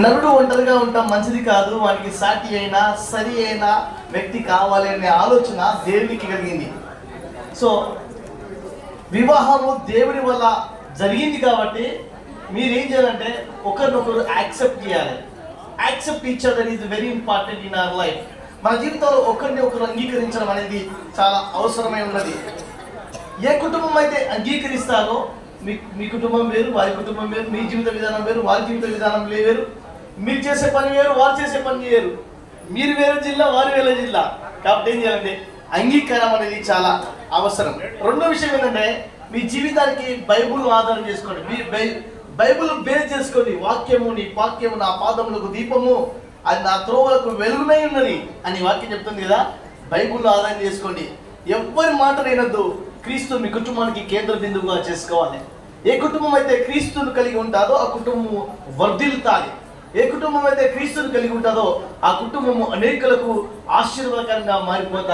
నరుడు ఒంటరిగా ఉండటం మంచిది కాదు, వానికి సాటి అయిన సరి అయిన వ్యక్తి కావాలి అనే ఆలోచన దేవునికి కలిగింది. సో వివాహము దేవుని వల్ల జరిగింది కాబట్టి మీరేం చేయాలంటే ఒకరినొకరు యాక్సెప్ట్ చేయాలి. Accept each other is very important in our life. మన జీవితంలో ఒకరిని ఒకరు అంగీకరించడం అనేది చాలా అవసరమై ఉన్నది. ఏ కుటుంబం అయితే అంగీకరిస్తారో మీ కుటుంబం వేరు, వారి కుటుంబం వేరు, మీ జీవిత విధానం వేరు, వారి జీవిత విధానం వేరు, మీరు చేసే పని వేరు, వారు చేసే పని వేరు, మీరు వేరే జిల్లా, వారు వేరే జిల్లా. కాబట్టి ఏం చేయాలంటే అంగీకారం అనేది చాలా అవసరం. రెండో విషయం ఏంటంటే మీ జీవితానికి బైబుల్ ఆధారం చేసుకోండి. మీ బైబుల్ బేస్ చేసుకోండి. వాక్యము నా పాదములకు దీపము, అది నా త్రోవలకు వెలుగునై ఉన్నది అని వాక్యం చెప్తుంది కదా. బైబుల్ ఆధారం చేసుకోండి. ఎవ్వరి మాట వినొద్దు. క్రీస్తు మీ కుటుంబానికి కేంద్ర బిందువుగా చేసుకోవాలి. ఏ కుటుంబం అయితే క్రీస్తును కలిగి ఉంటుందో ఆ కుటుంబము వర్ధిల్లుతాది. ఏ కుటుంబం అయితే క్రీస్తును కలిగి ఉంటుందో ఆ కుటుంబము అనేకులకు ఆశీర్వాదకరంగా మారిపోతాయి.